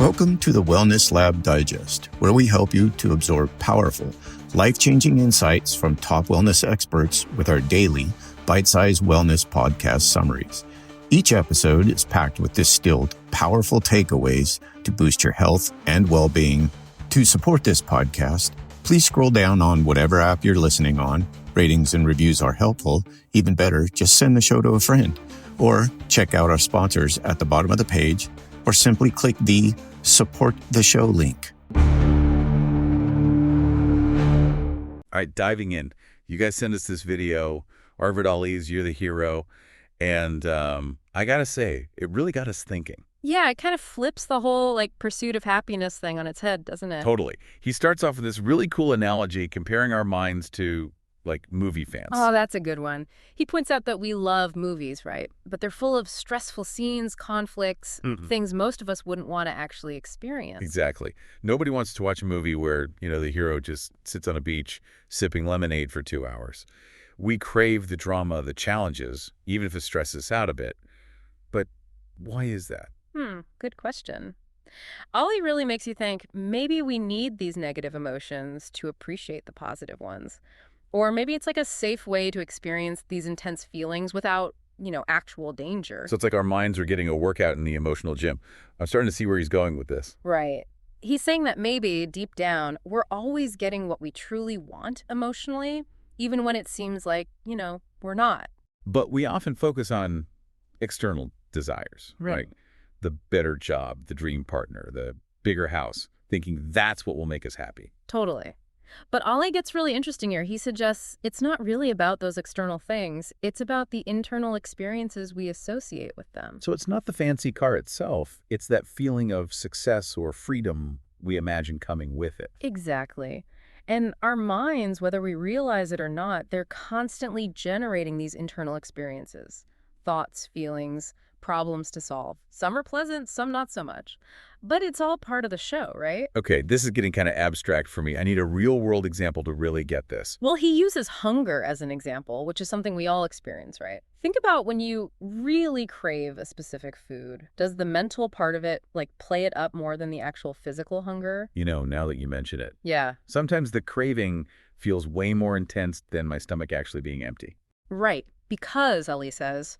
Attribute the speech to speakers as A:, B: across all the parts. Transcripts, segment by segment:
A: Welcome to the Wellness Lab Digest, where we help you to absorb powerful, life-changing insights from top wellness experts with our daily, bite-sized wellness podcast summaries. Each episode is packed with distilled, powerful takeaways to boost your health and well-being. To support this podcast, please scroll down on whatever app you're listening on. Ratings and reviews are helpful. Even better, just send the show to a friend. Or check out our sponsors at the bottom of the page, or simply click the Support the Show link.
B: All right, diving in. You guys send us this video, Arvid Ali's You're the Hero, and I gotta say, it really got us thinking.
C: Yeah, it kind of flips the whole pursuit of happiness thing on its head, doesn't it?
B: Totally. He starts off with this really cool analogy comparing our minds to movie fans.
C: Oh, that's a good one. He points out that we love movies, right? But they're full of stressful scenes, conflicts, things most of us wouldn't want to actually experience.
B: Exactly. Nobody wants to watch a movie where, the hero just sits on a beach sipping lemonade for 2 hours. We crave the drama, the challenges, even if it stresses us out a bit. But why is that?
C: Good question. Ollie really makes you think maybe we need these negative emotions to appreciate the positive ones. Or maybe it's like a safe way to experience these intense feelings without, actual danger.
B: So it's like our minds are getting a workout in the emotional gym. I'm starting to see where he's going with this.
C: Right. He's saying that maybe, deep down, we're always getting what we truly want emotionally, even when it seems like, we're not.
B: But we often focus on external desires, right? The better job, the dream partner, the bigger house, thinking that's what will make us happy.
C: Totally. But Ollie gets really interesting here. He suggests it's not really about those external things. It's about the internal experiences we associate with them.
B: So it's not the fancy car itself. It's that feeling of success or freedom we imagine coming with it.
C: Exactly. And our minds, whether we realize it or not, they're constantly generating these internal experiences. Thoughts, feelings, problems to solve. Some are pleasant, some not so much. But it's all part of the show, right?
B: Okay, this is getting kind of abstract for me. I need a real-world example to really get this.
C: Well, he uses hunger as an example, which is something we all experience, right? Think about when you really crave a specific food. Does the mental part of it, play it up more than the actual physical hunger?
B: Now that you mention it.
C: Yeah.
B: Sometimes the craving feels way more intense than my stomach actually being empty.
C: Right. Because, Ali says,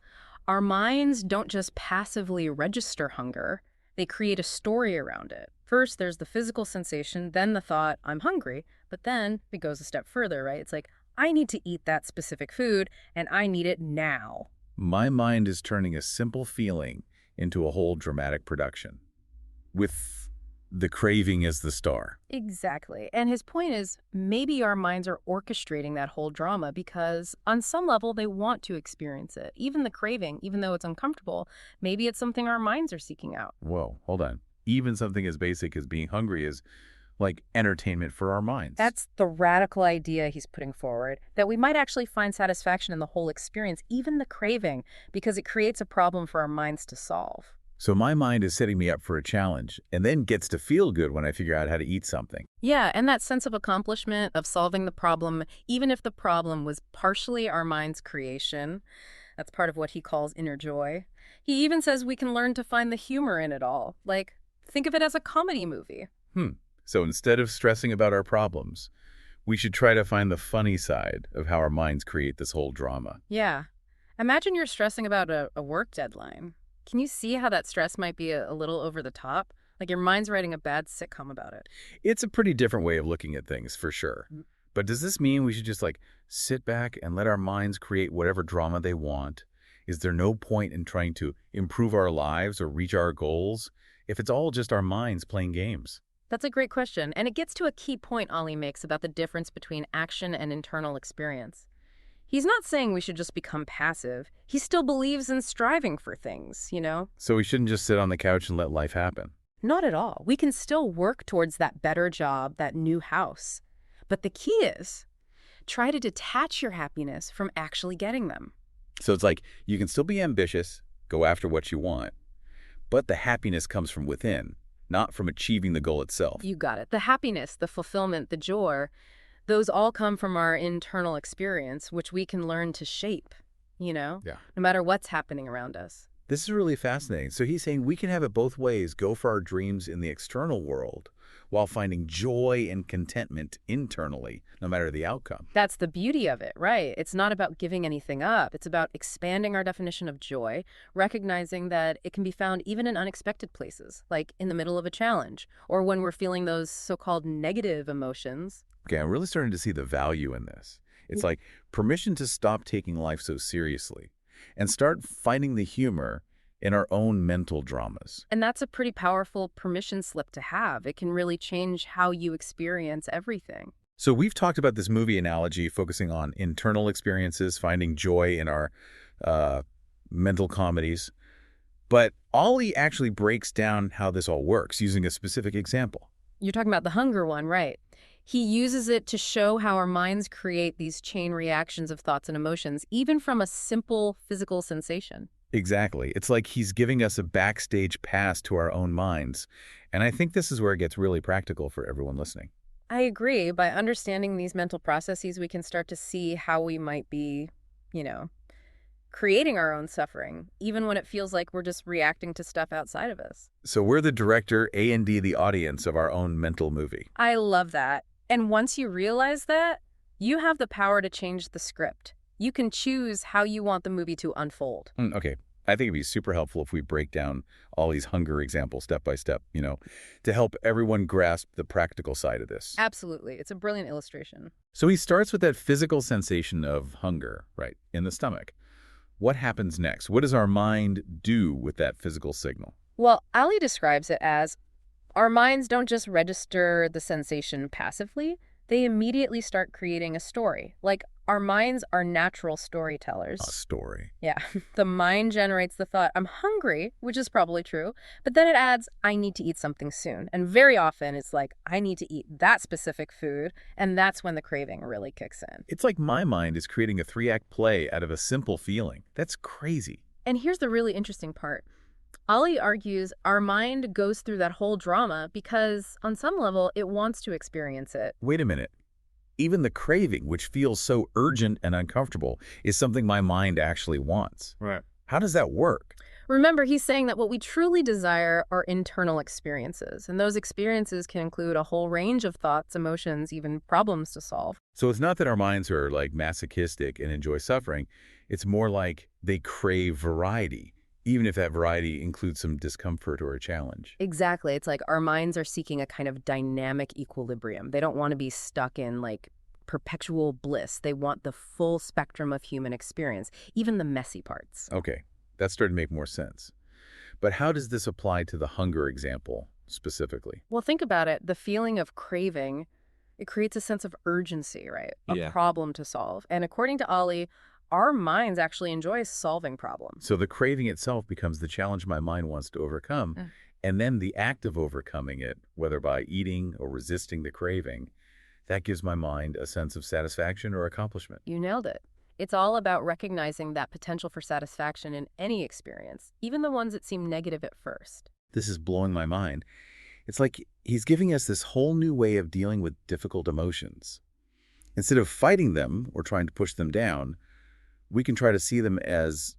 C: our minds don't just passively register hunger. They create a story around it. First, there's the physical sensation, then the thought, I'm hungry. But then it goes a step further, right? It's like, I need to eat that specific food, and I need it now.
B: My mind is turning a simple feeling into a whole dramatic production, with the craving as the star.
C: Exactly. And his point is, maybe our minds are orchestrating that whole drama because on some level they want to experience it. Even the craving, even though it's uncomfortable, maybe it's something our minds are seeking out.
B: Whoa, hold on. Even something as basic as being hungry is like entertainment for our minds.
C: That's the radical idea he's putting forward, that we might actually find satisfaction in the whole experience, even the craving, because it creates a problem for our minds to solve.
B: So my mind is setting me up for a challenge and then gets to feel good when I figure out how to eat something.
C: Yeah, and that sense of accomplishment, of solving the problem, even if the problem was partially our mind's creation, that's part of what he calls inner joy. He even says we can learn to find the humor in it all. Think of it as a comedy movie.
B: So instead of stressing about our problems, we should try to find the funny side of how our minds create this whole drama.
C: Yeah. Imagine you're stressing about a work deadline. Can you see how that stress might be a little over the top? Like your mind's writing a bad sitcom about it.
B: It's a pretty different way of looking at things, for sure. But does this mean we should just sit back and let our minds create whatever drama they want? Is there no point in trying to improve our lives or reach our goals if it's all just our minds playing games?
C: That's a great question. And it gets to a key point Ollie makes about the difference between action and internal experience. He's not saying we should just become passive. He still believes in striving for things,
B: So we shouldn't just sit on the couch and let life happen.
C: Not at all. We can still work towards that better job, that new house. But the key is, try to detach your happiness from actually getting them.
B: So it's like you can still be ambitious, go after what you want, but the happiness comes from within, not from achieving the goal itself.
C: You got it. The happiness, the fulfillment, the joy, those all come from our internal experience, which we can learn to shape, no
B: Yeah.
C: matter what's happening around us.
B: This is really fascinating. So he's saying we can have it both ways, go for our dreams in the external world while finding joy and contentment internally, no matter the outcome.
C: That's the beauty of it, right? It's not about giving anything up. It's about expanding our definition of joy, recognizing that it can be found even in unexpected places, like in the middle of a challenge, or when we're feeling those so-called negative emotions.
B: Okay, I'm really starting to see the value in this. It's like permission to stop taking life so seriously and start finding the humor in our own mental dramas.
C: And that's a pretty powerful permission slip to have. It can really change how you experience everything.
B: So we've talked about this movie analogy focusing on internal experiences, finding joy in our mental comedies. But Ollie actually breaks down how this all works using a specific example.
C: You're talking about the hunger one, right? He uses it to show how our minds create these chain reactions of thoughts and emotions, even from a simple physical sensation.
B: Exactly. It's like he's giving us a backstage pass to our own minds. And I think this is where it gets really practical for everyone listening.
C: I agree. By understanding these mental processes, we can start to see how we might be, creating our own suffering, even when it feels like we're just reacting to stuff outside of us.
B: So we're the director, A&D the audience of our own mental movie.
C: I love that. And once you realize that, you have the power to change the script. You can choose how you want the movie to unfold.
B: Okay. I think it'd be super helpful if we break down all these hunger examples step by step, to help everyone grasp the practical side of this.
C: Absolutely. It's a brilliant illustration.
B: So he starts with that physical sensation of hunger, right, in the stomach. What happens next? What does our mind do with that physical signal?
C: Well, Ali describes it as our minds don't just register the sensation passively, they immediately start creating a story. Like, our minds are natural storytellers.
B: A story.
C: Yeah. The mind generates the thought, I'm hungry, which is probably true, but then it adds, I need to eat something soon. And very often it's like, I need to eat that specific food, and that's when the craving really kicks in.
B: It's like my mind is creating a 3-act play out of a simple feeling. That's crazy.
C: And here's the really interesting part. Ali argues our mind goes through that whole drama because, on some level, it wants to experience it.
B: Wait a minute. Even the craving, which feels so urgent and uncomfortable, is something my mind actually wants.
A: Right.
B: How does that work?
C: Remember, he's saying that what we truly desire are internal experiences, and those experiences can include a whole range of thoughts, emotions, even problems to solve.
B: So it's not that our minds are like masochistic and enjoy suffering. It's more like they crave variety, even if that variety includes some discomfort or a challenge.
C: Exactly. It's like our minds are seeking a kind of dynamic equilibrium. They don't want to be stuck in, perpetual bliss. They want the full spectrum of human experience, even the messy parts.
B: Okay, that's starting to make more sense. But how does this apply to the hunger example specifically?
C: Well, think about it. The feeling of craving, it creates a sense of urgency, right?
B: Yeah.
C: A problem to solve. And according to Ali, our minds actually enjoy solving problems.
B: So the craving itself becomes the challenge my mind wants to overcome, and then the act of overcoming it, whether by eating or resisting the craving, that gives my mind a sense of satisfaction or accomplishment.
C: You nailed it. It's all about recognizing that potential for satisfaction in any experience, even the ones that seem negative at first.
B: This is blowing my mind. It's like he's giving us this whole new way of dealing with difficult emotions. Instead of fighting them or trying to push them down, we can try to see them as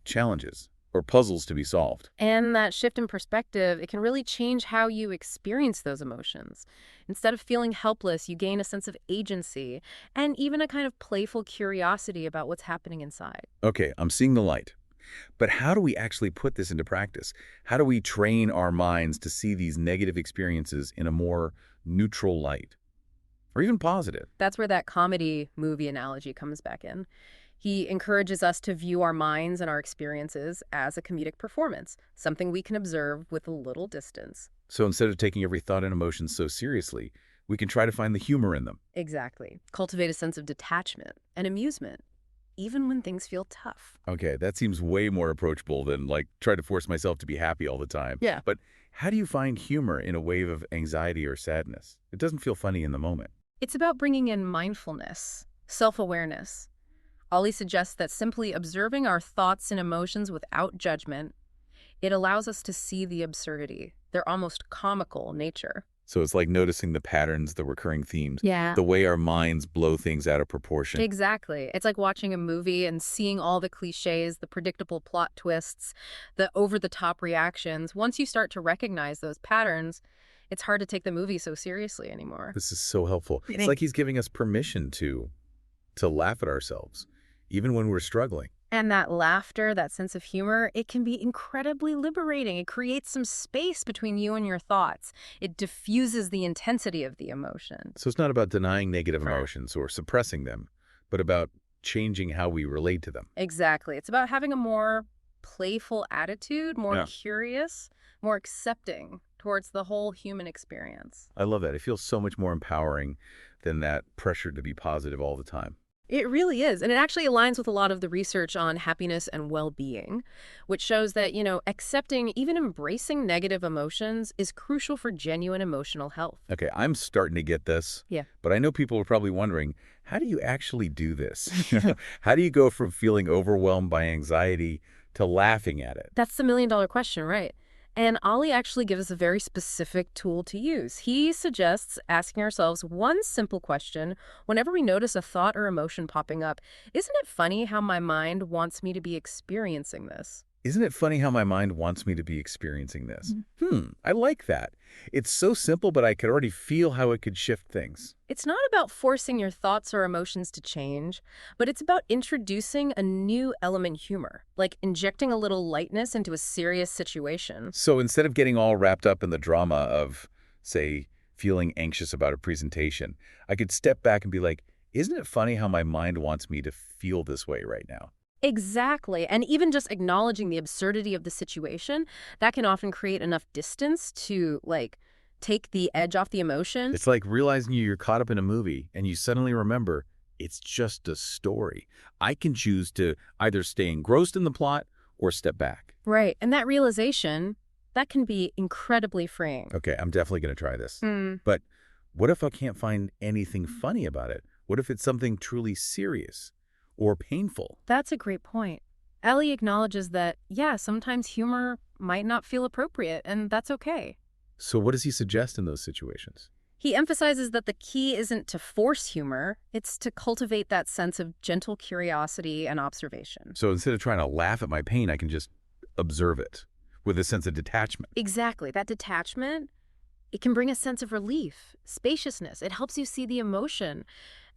B: challenges or puzzles to be solved.
C: And that shift in perspective, it can really change how you experience those emotions. Instead of feeling helpless, you gain a sense of agency and even a kind of playful curiosity about what's happening inside.
B: Okay, I'm seeing the light. But how do we actually put this into practice? How do we train our minds to see these negative experiences in a more neutral light? Or even positive?
C: That's where that comedy movie analogy comes back in. He encourages us to view our minds and our experiences as a comedic performance, something we can observe with a little distance.
B: So instead of taking every thought and emotion so seriously, we can try to find the humor in them.
C: Exactly. Cultivate a sense of detachment and amusement, even when things feel tough.
B: Okay, that seems way more approachable than try to force myself to be happy all the time.
C: Yeah.
B: But how do you find humor in a wave of anxiety or sadness? It doesn't feel funny in the moment.
C: It's about bringing in mindfulness, self-awareness. Ali suggests that simply observing our thoughts and emotions without judgment, it allows us to see the absurdity, their almost comical nature.
B: So it's like noticing the patterns, the recurring themes,
C: Yeah.
B: the way our minds blow things out of proportion.
C: Exactly. It's like watching a movie and seeing all the cliches, the predictable plot twists, the over-the-top reactions. Once you start to recognize those patterns, it's hard to take the movie so seriously anymore.
B: This is so helpful. It's like he's giving us permission to laugh at ourselves, even when we're struggling.
C: And that laughter, that sense of humor, it can be incredibly liberating. It creates some space between you and your thoughts. It diffuses the intensity of the emotion.
B: So it's not about denying negative
C: Right.
B: emotions or suppressing them, but about changing how we relate to them.
C: Exactly. It's about having a more playful attitude, more
B: Yeah.
C: curious, more accepting towards the whole human experience.
B: I love that. It feels so much more empowering than that pressure to be positive all the time.
C: It really is. And it actually aligns with a lot of the research on happiness and well-being, which shows that, accepting, even embracing negative emotions is crucial for genuine emotional health.
B: Okay, I'm starting to get this.
C: Yeah.
B: But I know people are probably wondering, how do you actually do this? How do you go from feeling overwhelmed by anxiety to laughing at it?
C: That's the million-dollar question, right? And Ali actually gives us a very specific tool to use. He suggests asking ourselves one simple question whenever we notice a thought or emotion popping up. Isn't it funny how my mind wants me to be experiencing this?
B: Isn't it funny how my mind wants me to be experiencing this? I like that. It's so simple, but I could already feel how it could shift things.
C: It's not about forcing your thoughts or emotions to change, but it's about introducing a new element humor, like injecting a little lightness into a serious situation.
B: So instead of getting all wrapped up in the drama of, say, feeling anxious about a presentation, I could step back and be like, isn't it funny how my mind wants me to feel this way right now?
C: Exactly. And even just acknowledging the absurdity of the situation, that can often create enough distance to, take the edge off the emotion.
B: It's like realizing you're caught up in a movie and you suddenly remember it's just a story. I can choose to either stay engrossed in the plot or step back.
C: Right. And that realization, that can be incredibly freeing.
B: Okay, I'm definitely going to try this. But what if I can't find anything funny about it? What if it's something truly serious or painful?
C: That's a great point. Ellie acknowledges that, sometimes humor might not feel appropriate, and that's okay.
B: So what does he suggest in those situations?
C: He emphasizes that the key isn't to force humor, it's to cultivate that sense of gentle curiosity and observation.
B: So instead of trying to laugh at my pain, I can just observe it with a sense of detachment.
C: Exactly. That detachment, it can bring a sense of relief, spaciousness. It helps you see the emotion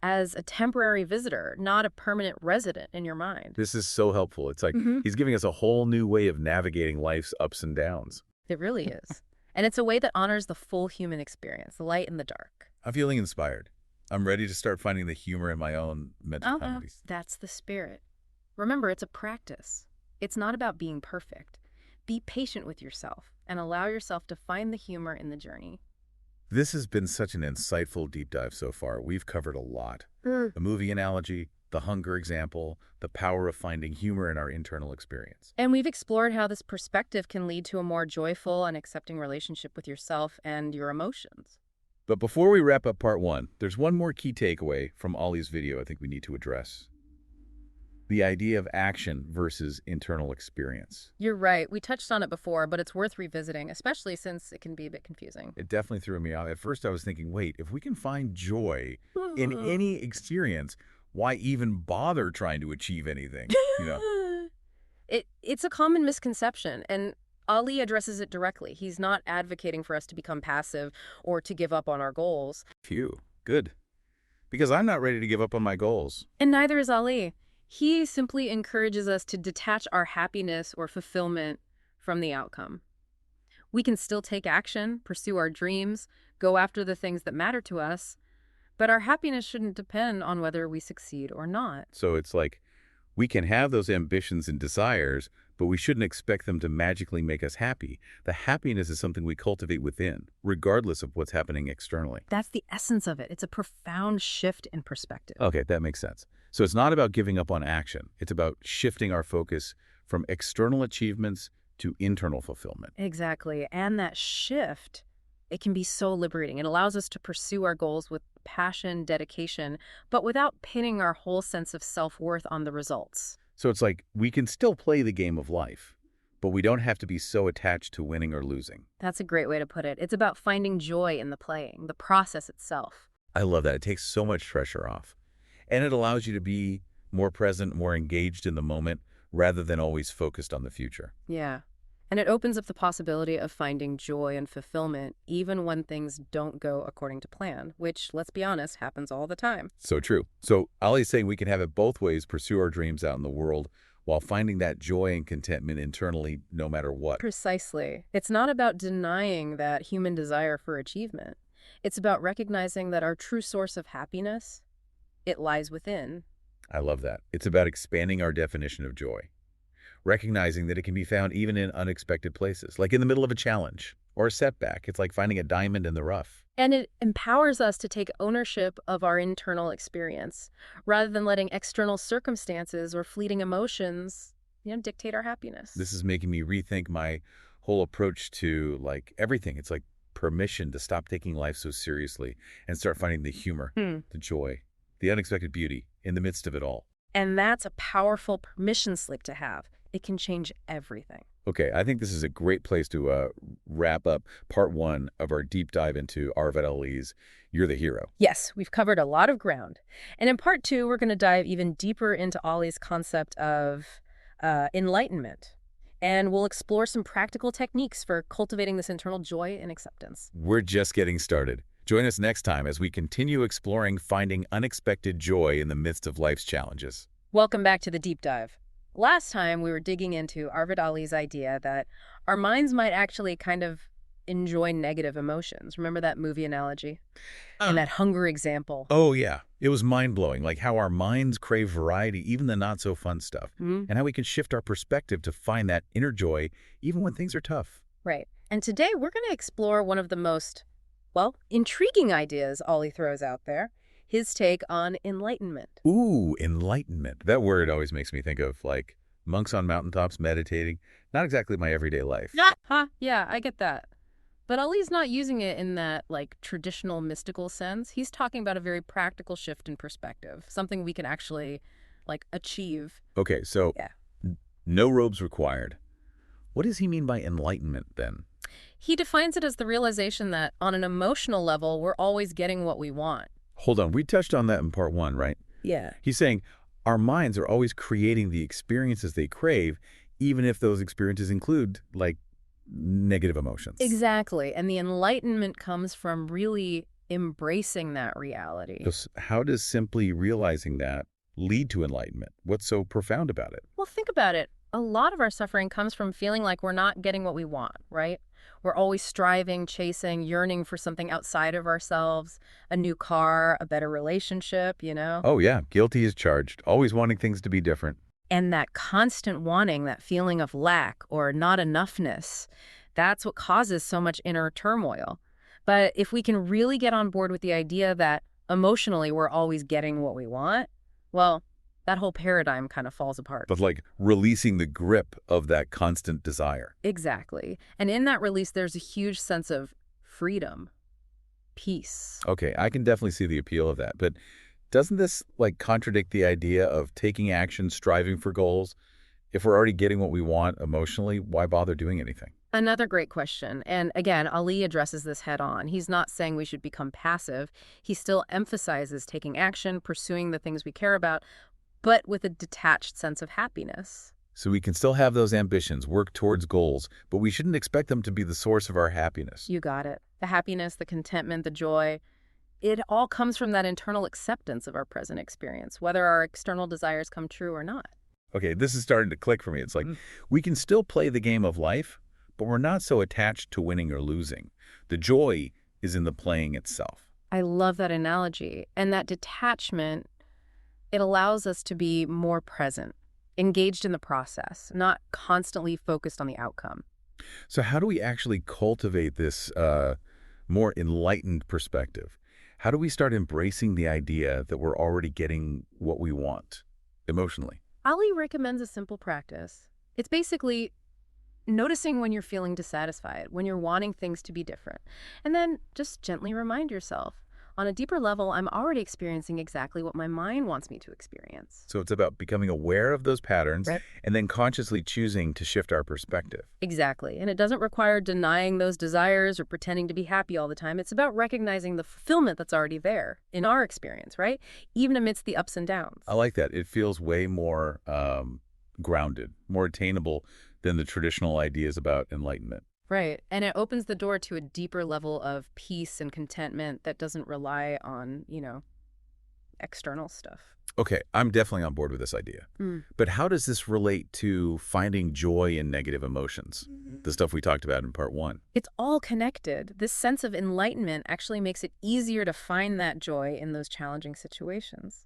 C: as a temporary visitor, not a permanent resident in your mind.
B: This is so helpful. It's like he's giving us a whole new way of navigating life's ups and downs.
C: It really is. And it's a way that honors the full human experience, the light and the dark.
B: I'm feeling inspired. I'm ready to start finding the humor in my own mental comedies.
C: That's the spirit. Remember, it's a practice. It's not about being perfect. Be patient with yourself and allow yourself to find the humor in the journey.
B: This has been such an insightful deep dive so far. We've covered a lot. The movie analogy, the hunger example, the power of finding humor in our internal experience.
C: And we've explored how this perspective can lead to a more joyful and accepting relationship with yourself and your emotions.
B: But before we wrap up part one, there's one more key takeaway from Ollie's video I think we need to address. The idea of action versus internal experience.
C: You're right. We touched on it before, but it's worth revisiting, especially since it can be a bit confusing.
B: It definitely threw me off. At first I was thinking, wait, if we can find joy in any experience, why even bother trying to achieve anything?
C: It's a common misconception, and Ali addresses it directly. He's not advocating for us to become passive or to give up on our goals.
B: Phew, good. Because I'm not ready to give up on my goals.
C: And neither is Ali. He simply encourages us to detach our happiness or fulfillment from the outcome. We can still take action, pursue our dreams, go after the things that matter to us, but our happiness shouldn't depend on whether we succeed or not.
B: So it's like we can have those ambitions and desires, but we shouldn't expect them to magically make us happy. The happiness is something we cultivate within, regardless of what's happening externally.
C: That's the essence of it. It's a profound shift in perspective.
B: Okay, that makes sense. So it's not about giving up on action. It's about shifting our focus from external achievements to internal fulfillment.
C: Exactly. And that shift, it can be so liberating. It allows us to pursue our goals with passion, dedication, but without pinning our whole sense of self-worth on the results.
B: So it's like we can still play the game of life, but we don't have to be so attached to winning or losing.
C: That's a great way to put it. It's about finding joy in the playing, the process itself.
B: I love that. It takes so much pressure off. And it allows you to be more present, more engaged in the moment, rather than always focused on the future.
C: Yeah. And it opens up the possibility of finding joy and fulfillment even when things don't go according to plan, which, let's be honest, happens all the time.
B: So true. So Ollie's saying we can have it both ways, pursue our dreams out in the world while finding that joy and contentment internally no matter what.
C: Precisely. It's not about denying that human desire for achievement. It's about recognizing that our true source of happiness, it lies within.
B: I love that. It's about expanding our definition of joy, recognizing that it can be found even in unexpected places, like in the middle of a challenge or a setback. It's like finding a diamond in the rough.
C: And it empowers us to take ownership of our internal experience, rather than letting external circumstances or fleeting emotions, dictate our happiness.
B: This is making me rethink my whole approach to everything. It's like permission to stop taking life so seriously and start finding the humor, the joy, the unexpected beauty in the midst of it all.
C: And that's a powerful permission slip to have. It can change everything.
B: Okay, I think this is a great place to wrap up part 1 of our deep dive into Arvid Ali's You're the Hero.
C: Yes, we've covered a lot of ground. And in part 2, we're going to dive even deeper into Ali's concept of enlightenment. And we'll explore some practical techniques for cultivating this internal joy and acceptance.
B: We're just getting started. Join us next time as we continue exploring finding unexpected joy in the midst of life's challenges.
C: Welcome back to the deep dive. Last time, we were digging into Arvid Ali's idea that our minds might actually kind of enjoy negative emotions. Remember that movie analogy? And that hunger example?
B: Oh, yeah. It was mind-blowing, like how our minds crave variety, even the not-so-fun stuff, and how we can shift our perspective to find that inner joy even when things are tough.
C: Right. And today, we're going to explore one of the most, intriguing ideas Ali throws out there. His take on enlightenment.
B: Ooh, enlightenment. That word always makes me think of, monks on mountaintops meditating. Not exactly my everyday life.
C: Yeah, I get that. But Ali's not using it in that, traditional mystical sense. He's talking about a very practical shift in perspective, something we can actually, achieve.
B: Okay, so
C: Yeah.
B: No robes required. What does he mean by enlightenment, then?
C: He defines it as the realization that, on an emotional level, we're always getting what we want.
B: Hold on, we touched on that in part 1, right?
C: Yeah.
B: He's saying our minds are always creating the experiences they crave, even if those experiences include, negative emotions.
C: Exactly. And the enlightenment comes from really embracing that reality.
B: So how does simply realizing that lead to enlightenment? What's so profound about it?
C: Well, think about it. A lot of our suffering comes from feeling like we're not getting what we want, right? We're always striving, chasing, yearning for something outside of ourselves, a new car, a better relationship,
B: Oh, yeah. Guilty as charged. Always wanting things to be different.
C: And that constant wanting, that feeling of lack or not enoughness, that's what causes so much inner turmoil. But if we can really get on board with the idea that emotionally we're always getting what we want, well, that whole paradigm kind of falls apart.
B: But releasing the grip of that constant desire.
C: Exactly. And in that release, there's a huge sense of freedom, peace.
B: Okay, I can definitely see the appeal of that. But doesn't this contradict the idea of taking action, striving for goals? If we're already getting what we want emotionally, why bother doing anything?
C: Another great question. And again, Ali addresses this head on. He's not saying we should become passive. He still emphasizes taking action, pursuing the things we care about, but with a detached sense of happiness.
B: So we can still have those ambitions, work towards goals, but we shouldn't expect them to be the source of our happiness.
C: You got it. The happiness, the contentment, the joy, it all comes from that internal acceptance of our present experience, whether our external desires come true or not.
B: Okay, this is starting to click for me. It's we can still play the game of life, but we're not so attached to winning or losing. The joy is in the playing itself.
C: I love that analogy. And that detachment, it allows us to be more present, engaged in the process, not constantly focused on the outcome.
B: So how do we actually cultivate this more enlightened perspective? How do we start embracing the idea that we're already getting what we want emotionally?
C: Ali recommends a simple practice. It's basically noticing when you're feeling dissatisfied, when you're wanting things to be different. And then just gently remind yourself, On a deeper level, I'm already experiencing exactly what my mind wants me to experience.
B: So it's about becoming aware of those patterns
C: Right.
B: and then consciously choosing to shift our perspective.
C: Exactly. And it doesn't require denying those desires or pretending to be happy all the time. It's about recognizing the fulfillment that's already there in our experience, right? Even amidst the ups and downs.
B: I like that. It feels way more grounded, more attainable than the traditional ideas about enlightenment.
C: Right. And it opens the door to a deeper level of peace and contentment that doesn't rely on, external stuff.
B: Okay, I'm definitely on board with this idea. But how does this relate to finding joy in negative emotions? The stuff we talked about in part 1.
C: It's all connected. This sense of enlightenment actually makes it easier to find that joy in those challenging situations.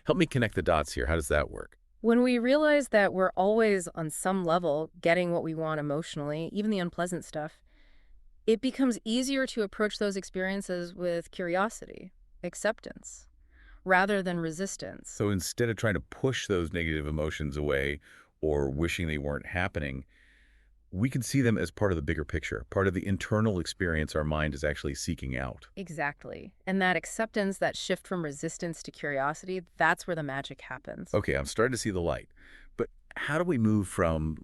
B: Help me connect the dots here. How does that work?
C: When we realize that we're always on some level getting what we want emotionally, even the unpleasant stuff, it becomes easier to approach those experiences with curiosity, acceptance, rather than resistance.
B: So instead of trying to push those negative emotions away or wishing they weren't happening, we can see them as part of the bigger picture, part of the internal experience our mind is actually seeking out.
C: Exactly. And that acceptance, that shift from resistance to curiosity, that's where the magic happens.
B: Okay, I'm starting to see the light. But how do we move from,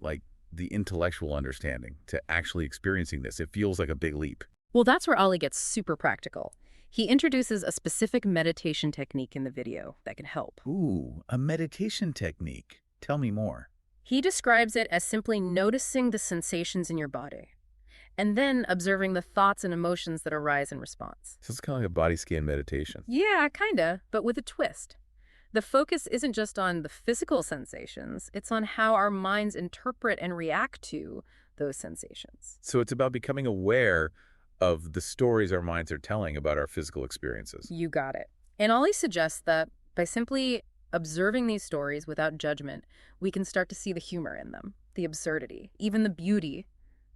B: the intellectual understanding to actually experiencing this? It feels like a big leap.
C: Well, that's where Ali gets super practical. He introduces a specific meditation technique in the video that can help.
B: Ooh, a meditation technique. Tell me more.
C: He describes it as simply noticing the sensations in your body and then observing the thoughts and emotions that arise in response.
B: So it's kind of like a body scan meditation.
C: Yeah, kinda, but with a twist. The focus isn't just on the physical sensations, it's on how our minds interpret and react to those sensations.
B: So it's about becoming aware of the stories our minds are telling about our physical experiences.
C: You got it. And Ollie suggests that by simply observing these stories without judgment, we can start to see the humor in them, the absurdity, even the beauty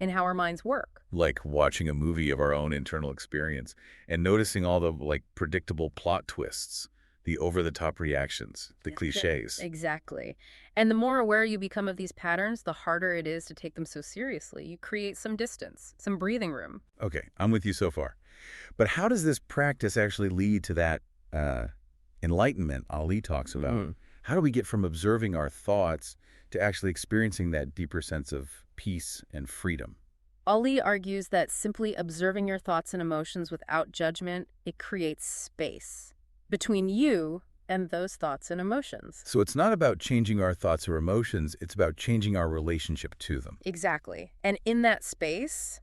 C: in how our minds work.
B: Like watching a movie of our own internal experience and noticing all the predictable plot twists, the over-the-top reactions, the cliches.
C: Exactly. And the more aware you become of these patterns, the harder it is to take them so seriously. You create some distance, some breathing room.
B: Okay, I'm with you so far. But how does this practice actually lead to that enlightenment Ali talks about? How do we get from observing our thoughts to actually experiencing that deeper sense of peace and freedom?
C: Ali argues that simply observing your thoughts and emotions without judgment, it creates space between you and those thoughts and emotions.
B: So it's not about changing our thoughts or emotions, it's about changing our relationship to them.
C: Exactly. And in that space,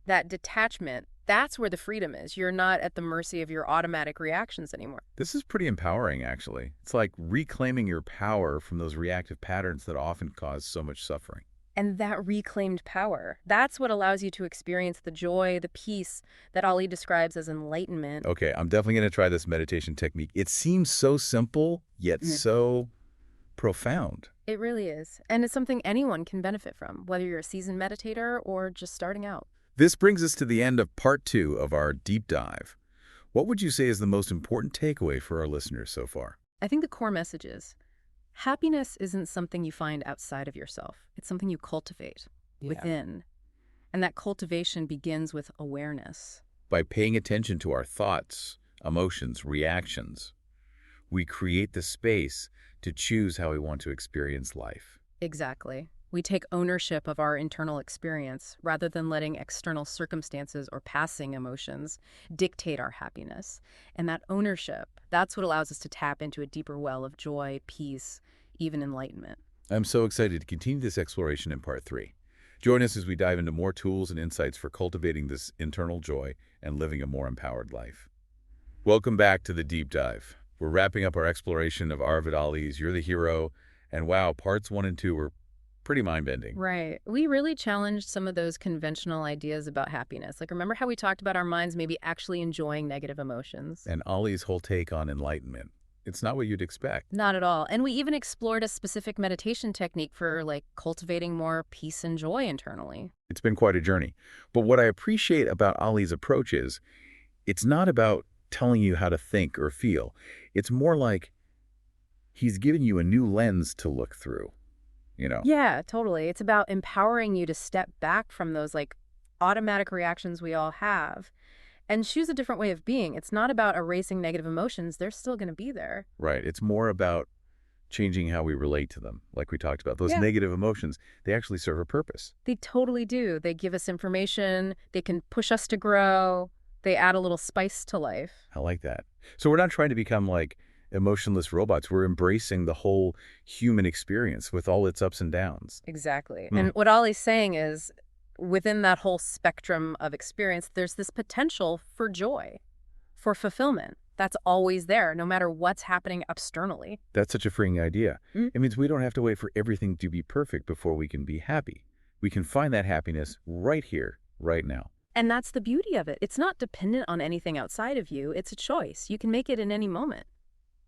C: that detachment, that's where the freedom is. You're not at the mercy of your automatic reactions anymore.
B: This is pretty empowering, actually. It's like reclaiming your power from those reactive patterns that often cause so much suffering.
C: And that reclaimed power, that's what allows you to experience the joy, the peace that Ali describes as enlightenment.
B: Okay, I'm definitely going to try this meditation technique. It seems so simple, yet so profound.
C: It really is. And it's something anyone can benefit from, whether you're a seasoned meditator or just starting out.
B: This brings us to the end of part 2 of our deep dive. What would you say is the most important takeaway for our listeners so far?
C: I think the core message is happiness isn't something you find outside of yourself. It's something you cultivate within. And that cultivation begins with awareness.
B: By paying attention to our thoughts, emotions, reactions, we create the space to choose how we want to experience life.
C: Exactly. We take ownership of our internal experience rather than letting external circumstances or passing emotions dictate our happiness. And that ownership, that's what allows us to tap into a deeper well of joy, peace, even enlightenment.
B: I'm so excited to continue this exploration in part 3. Join us as we dive into more tools and insights for cultivating this internal joy and living a more empowered life. Welcome back to the deep dive. We're wrapping up our exploration of Arvid Ali's You're the Hero, and wow, parts 1 and 2 were pretty mind-bending.
C: Right. We really challenged some of those conventional ideas about happiness. Remember how we talked about our minds maybe actually enjoying negative emotions?
B: And Ali's whole take on enlightenment. It's not what you'd expect.
C: Not at all. And we even explored a specific meditation technique for, cultivating more peace and joy internally.
B: It's been quite a journey. But what I appreciate about Ali's approach is, it's not about telling you how to think or feel. It's more like he's giving you a new lens to look through.
C: Yeah, totally. It's about empowering you to step back from those automatic reactions we all have and choose a different way of being. It's not about erasing negative emotions. They're still going to be there.
B: Right. It's more about changing how we relate to them, like we talked about. Those negative emotions, they actually serve a purpose.
C: They totally do. They give us information. They can push us to grow. They add a little spice to life.
B: I like that. So we're not trying to become like emotionless robots. We're embracing the whole human experience with all its ups and downs.
C: Exactly. And what Ollie's saying is, within that whole spectrum of experience, there's this potential for joy, for fulfillment. That's always there, no matter what's happening externally.
B: That's such a freeing idea. It means we don't have to wait for everything to be perfect before we can be happy. We can find that happiness right here, right now.
C: And that's the beauty of it. It's not dependent on anything outside of you. It's a choice. You can make it in any moment.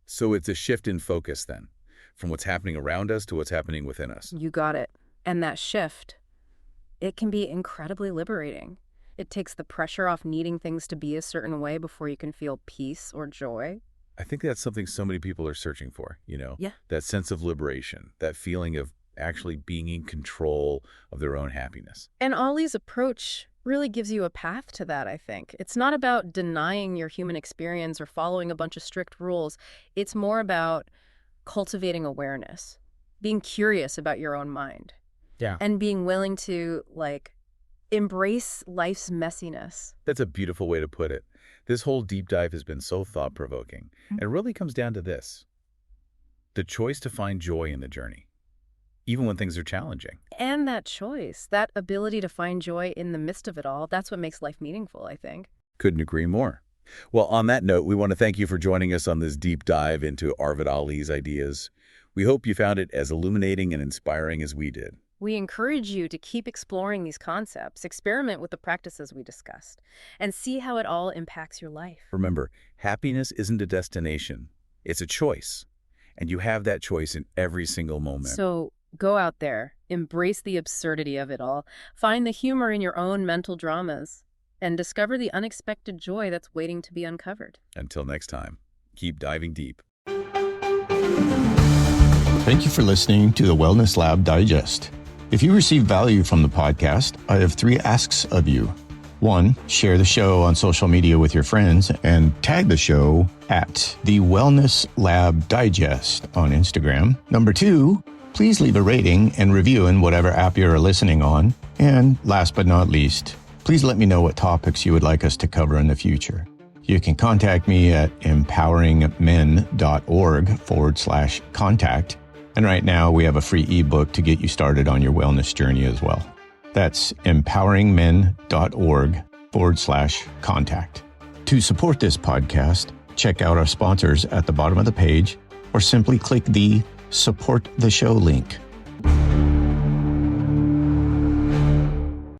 B: So it's a shift in focus then, from what's happening around us to what's happening within us.
C: You got it. And that shift, it can be incredibly liberating. It takes the pressure off needing things to be a certain way before you can feel peace or joy.
B: I think that's something so many people are searching for,
C: Yeah.
B: That sense of liberation, that feeling of actually being in control of their own happiness.
C: And Ollie's approach really gives you a path to that, I think. It's not about denying your human experience or following a bunch of strict rules. It's more about cultivating awareness, being curious about your own mind.
B: Yeah.
C: And being willing to, embrace life's messiness.
B: That's a beautiful way to put it. This whole deep dive has been so thought-provoking. And it really comes down to this: the choice to find joy in the journey, even when things are challenging.
C: And that choice, that ability to find joy in the midst of it all, that's what makes life meaningful, I think.
B: Couldn't agree more. Well, on that note, we want to thank you for joining us on this deep dive into Arvid Ali's ideas. We hope you found it as illuminating and inspiring as we did.
C: We encourage you to keep exploring these concepts, experiment with the practices we discussed, and see how it all impacts your life.
B: Remember, happiness isn't a destination. It's a choice. And you have that choice in every single moment.
C: So go out there, embrace the absurdity of it all, find the humor in your own mental dramas, and discover the unexpected joy that's waiting to be uncovered.
B: Until next time, keep diving deep.
A: Thank you for listening to the Wellness Lab Digest. If you receive value from the podcast, I have 3 asks of you. 1, share the show on social media with your friends and tag the show at the Wellness Lab Digest on Instagram. Number 2, please leave a rating and review in whatever app you're listening on. And last but not least, please let me know what topics you would like us to cover in the future. You can contact me at empoweringmen.org/contact. And right now we have a free ebook to get you started on your wellness journey as well. That's empoweringmen.org/contact. To support this podcast, check out our sponsors at the bottom of the page or simply click the Support the Show link.